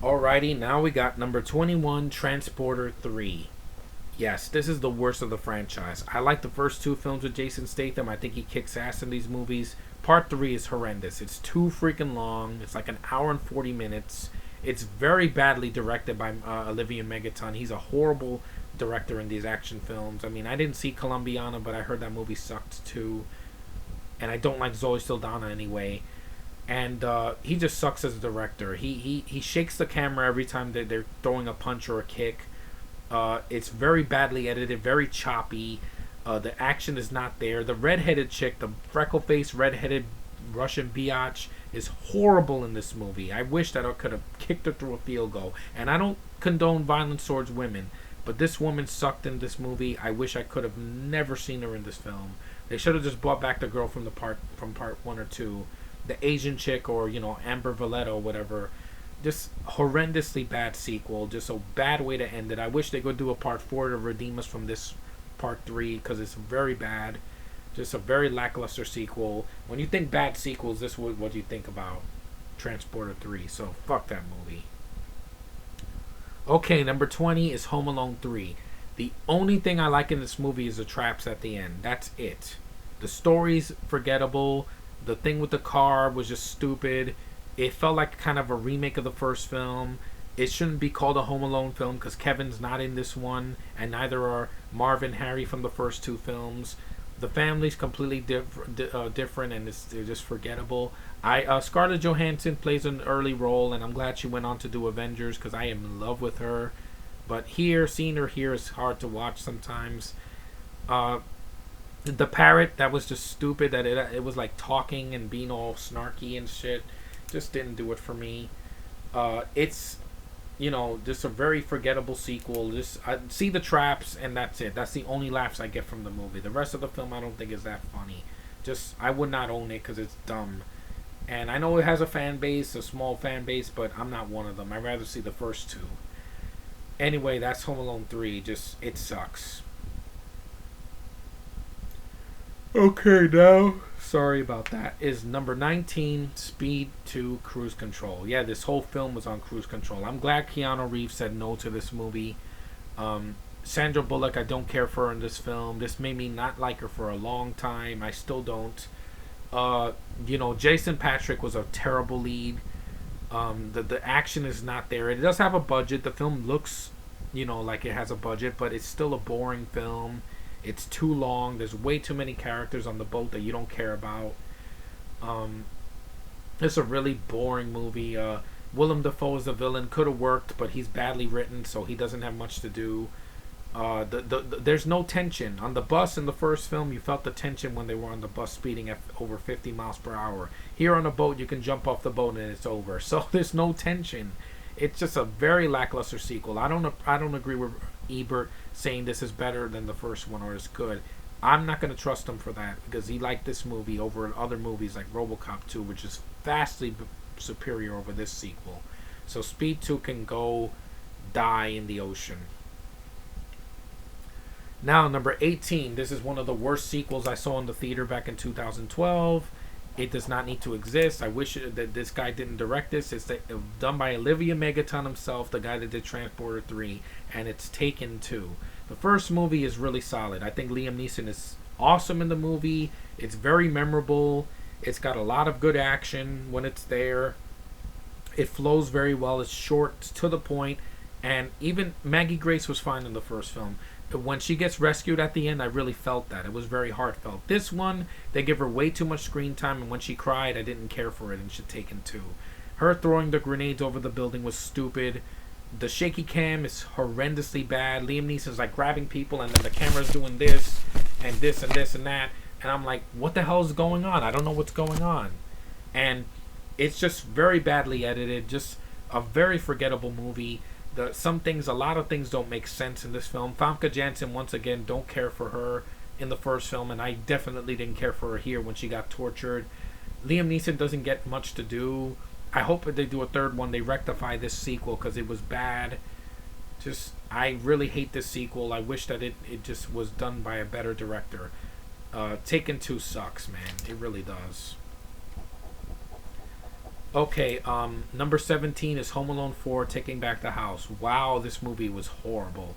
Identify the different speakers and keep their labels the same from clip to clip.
Speaker 1: Alrighty, now we got number 21, Transporter 3. Yes, this is the worst of the franchise. I like the first two films with Jason Statham. I think he kicks ass in these movies. Part 3 is horrendous. It's too freaking long. It's like an hour and 40 minutes. It's very badly directed by Olivia Megaton. He's a horrible director in these action films. I mean, I didn't see Colombiana, but I heard that movie sucked too. And I don't like Zoe Saldana anyway. And he just sucks as a director. He shakes the camera every time they're throwing a punch or a kick. It's very badly edited, very choppy. The action is not there. The redheaded chick, the freckle-faced redheaded Russian biatch, is horrible in this movie. I wish that I could have kicked her through a field goal. And I don't condone violence towards women, but this woman sucked in this movie. I wish I could have never seen her in this film. They should have just brought back the girl from part 1 or 2. The Asian chick, or Amber Valletta or whatever. Just horrendously bad sequel. Just a bad way to end it. I wish they could do a part 4 to redeem us from this part 3, because it's very bad. Just a very lackluster sequel. When you think bad sequels, this is what you think about Transporter 3. So fuck that movie. Okay, number 20 is Home Alone 3. The only thing I like in this movie is the traps at the end. That's it. The story's forgettable. The thing with the car was just stupid. It felt like kind of a remake of the first film. It shouldn't be called a Home Alone film because Kevin's not in this one, and neither are Marv and Harry from the first two films. The family's completely different, and they're just forgettable. Scarlett Johansson plays an early role, and I'm glad she went on to do Avengers because I am in love with her. But seeing her here is hard to watch sometimes. The parrot, that was just stupid. That it was like talking and being all snarky and shit. Just didn't do it for me. It's just a very forgettable sequel. Just I see the traps and that's it. That's the only laughs I get from the movie. The rest of the film I don't think is that funny. Just I would not own it because it's dumb. And I know it has a fan base, a small fan base, but I'm not one of them. I'd rather see the first two. Anyway, that's Home Alone 3. Just it sucks. Okay, now, sorry about that, is number 19, Speed 2, Cruise Control. Yeah, this whole film was on cruise control. I'm glad Keanu Reeves said no to this movie. Sandra Bullock, I don't care for her in this film. This made me not like her for a long time. I still don't. Jason Patrick was a terrible lead. The action is not there. It does have a budget. The film looks, like it has a budget, but it's still a boring film. It's too long. There's way too many characters on the boat that you don't care about. It's a really boring movie. Willem Dafoe is the villain. Could have worked, but he's badly written, so he doesn't have much to do. There's no tension. On the bus in the first film, you felt the tension when they were on the bus speeding at over 50 miles per hour. Here on a boat, you can jump off the boat and it's over. So there's no tension. It's just a very lackluster sequel. I don't agree with Ebert saying this is better than the first one or is good. I'm not going to trust him for that because he liked this movie over other movies like RoboCop 2, which is vastly superior over this sequel. So Speed 2 can go die in the ocean. Now, number 18. This is one of the worst sequels I saw in the theater back in 2012. It does not need to exist. I wish that this guy didn't direct this. It's done by Olivia Megaton himself, the guy that did Transporter 3, and it's Taken 2. The first movie is really solid. I think Liam Neeson is awesome in the movie. It's very memorable. It's got a lot of good action when it's there. It flows very well. It's short, it's to the point, and even Maggie Grace was fine in the first film. When she gets rescued at the end, I really felt that. It was very heartfelt. This one, they give her way too much screen time, and when she cried, I didn't care for it, and she Taken 2. Her throwing the grenades over the building was stupid. The shaky cam is horrendously bad. Liam Neeson's like grabbing people, and then the camera's doing this, and this, and this, and that. And I'm like, what the hell is going on? I don't know what's going on. And it's just very badly edited. Just a very forgettable movie. A lot of things don't make sense in this film. Famke Janssen, once again, don't care for her in the first film, and I definitely didn't care for her here when she got tortured. Liam Neeson doesn't get much to do. I hope if they do a third one, they rectify this sequel because it was bad. I really hate this sequel. I wish that it just was done by a better director. Taken 2 sucks, man. It really does. Okay, number 17 is Home Alone 4 Taking Back the House. Wow, this movie was horrible.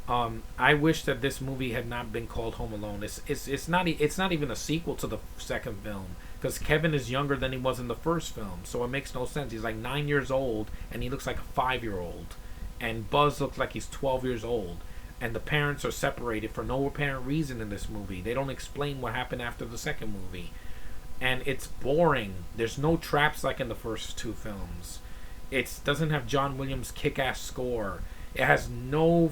Speaker 1: I wish that this movie had not been called Home Alone. It's not even a sequel to the second film because Kevin is younger than he was in the first film, so it makes no sense. He's like 9 years old and he looks like a 5-year-old, and Buzz looks like he's 12 years old. And the parents are separated for no apparent reason in this movie. They don't explain what happened after the second movie, and it's boring. There's no traps like in the first two films. It doesn't have John Williams' kick-ass score. It has no,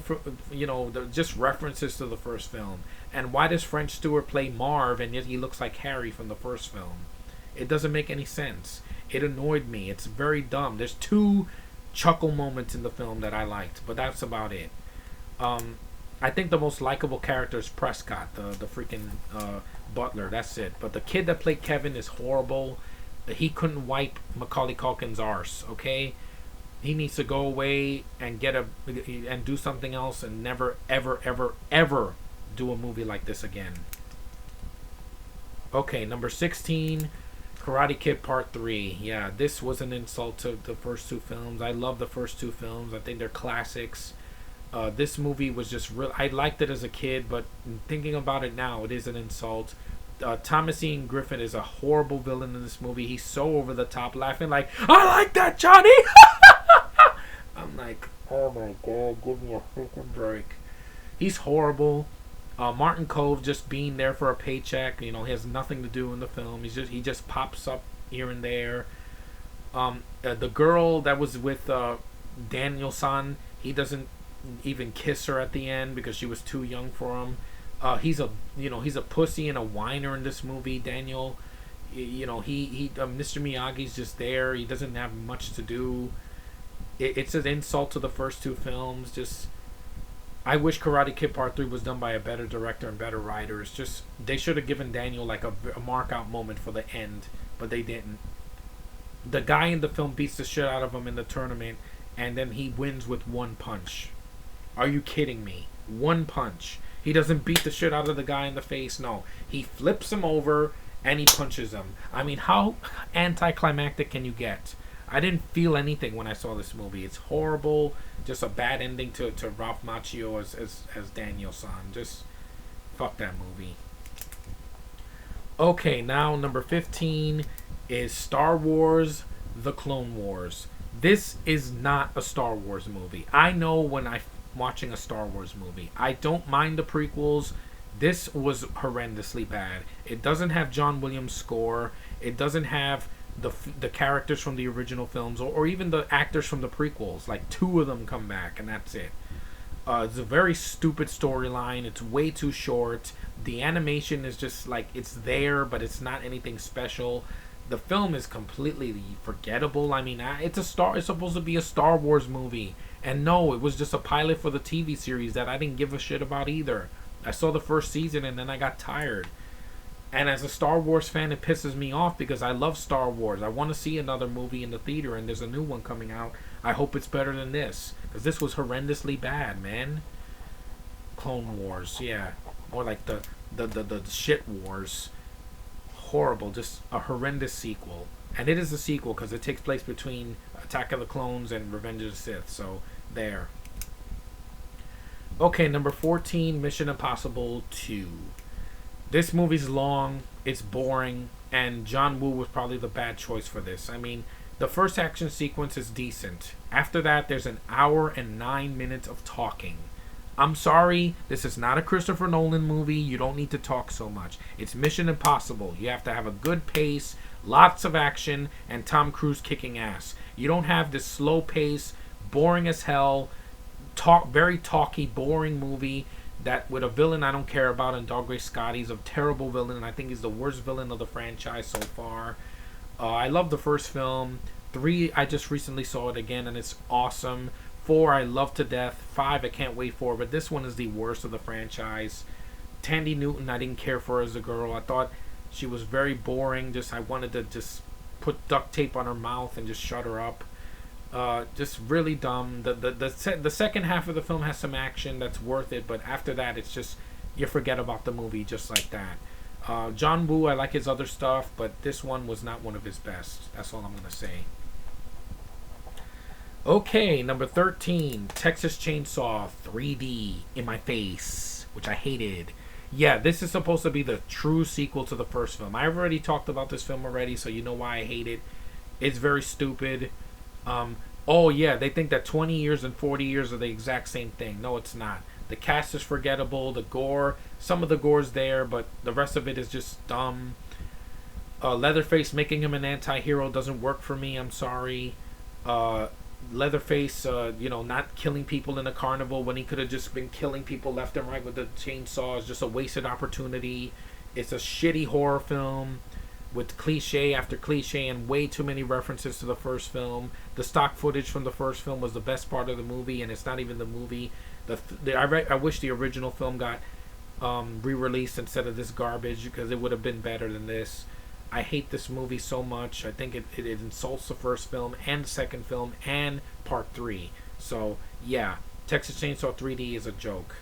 Speaker 1: just references to the first film. And why does French Stewart play Marv and yet he looks like Harry from the first film? It doesn't make any sense. It annoyed me. It's very dumb. There's two chuckle moments in the film that I liked, but that's about it. I think the most likable character is Prescott, the freaking butler. That's it. But the kid that played Kevin is horrible. He couldn't wipe Macaulay Culkin's arse. Okay, he needs to go away and and do something else and never ever ever ever do a movie like this again. Okay, number 16, Karate Kid Part 3. Yeah, this was an insult to the first two films. I love the first two films. I think they're classics. This movie was just real. I liked it as a kid, but thinking about it now, it is an insult. Thomas Ian Griffin is a horrible villain in this movie. He's so over the top, laughing like, "I like that, Johnny." I'm like, oh my god, give me a freaking break. He's horrible. Martin Cove just being there for a paycheck. He has nothing to do in the film. He just pops up here and there. The girl that was with Daniel-san, he doesn't even kiss her at the end because she was too young for him. He's a pussy and a whiner in this movie. Daniel, Mr. Miyagi's just there. He doesn't have much to do. It's an insult to the first two films. Just, I wish Karate Kid Part 3 was done by a better director and better writers. Just, they should have given Daniel like a mark out moment for the end, but they didn't. The guy in the film beats the shit out of him in the tournament, and then he wins with one punch. Are you kidding me? One punch. He doesn't beat the shit out of the guy in the face. No. He flips him over and he punches him. I mean, how anticlimactic can you get? I didn't feel anything when I saw this movie. It's horrible. Just a bad ending to Ralph Macchio as Daniel-san. Just fuck that movie. Okay, now number 15 is Star Wars The Clone Wars. This is not a Star Wars movie. I know when I'm watching a Star Wars movie. I don't mind the prequels. This was horrendously bad. It doesn't have John Williams' score. It doesn't have the characters from the original films or even the actors from the prequels. Like, two of them come back and that's it. It's a very stupid storyline. It's way too short. The animation is just like, it's there, but it's not anything special. The film is completely forgettable. I mean, it's supposed to be a Star Wars movie. And no, it was just a pilot for the TV series that I didn't give a shit about either. I saw the first season and then I got tired. And as a Star Wars fan, it pisses me off because I love Star Wars. I want to see another movie in the theater, and there's a new one coming out. I hope it's better than this, because this was horrendously bad, man. Clone Wars, yeah. More like the shit wars. Horrible, just a horrendous sequel. And it is a sequel because it takes place between Attack of the Clones and Revenge of the Sith, so there. Okay, number 14, Mission Impossible 2. This movie's long, it's boring, and John Woo was probably the bad choice for this. I mean, the first action sequence is decent. After that, there's an hour and 9 minutes of talking. I'm sorry, this is not a Christopher Nolan movie. You don't need to talk so much. It's Mission Impossible. You have to have a good pace, lots of action, and Tom Cruise kicking ass. You don't have this slow pace, boring as hell, very talky, boring movie that with a villain I don't care about, and Dougray Scott. He's a terrible villain, and I think he's the worst villain of the franchise so far. I love the first film. 3, I just recently saw it again, and it's awesome. 4, I love to death. 5, I can't wait for, but this one is the worst of the franchise. Tandy Newton, I didn't care for as a girl. I thought she was very boring. I wanted to just put duct tape on her mouth and just shut her up. Just really dumb. The second half of the film has some action that's worth it, but after that, it's just, you forget about the movie just like that. John Woo, I like his other stuff, but this one was not one of his best. That's all I'm gonna say. Okay, number 13, Texas Chainsaw 3D in my face, which I hated. Yeah, this is supposed to be the true sequel to the first film. I've already talked about this film already, so you know why I hate it. It's very stupid. Oh yeah, they think that 20 years and 40 years are the exact same thing. No, it's not. The cast is forgettable. The gore, some of the gore's there, but the rest of it is just dumb. Leatherface making him an anti-hero doesn't work for me. I'm sorry. Leatherface, not killing people in a carnival when he could have just been killing people left and right with the chainsaw is just a wasted opportunity. It's a shitty horror film with cliche after cliche and way too many references to the first film. The stock footage from the first film was the best part of the movie, and it's not even the movie. I wish the original film got re-released instead of this garbage, because it would have been better than this. I hate this movie so much. I think it insults the first film and the second film and part 3. So yeah, Texas Chainsaw 3D is a joke.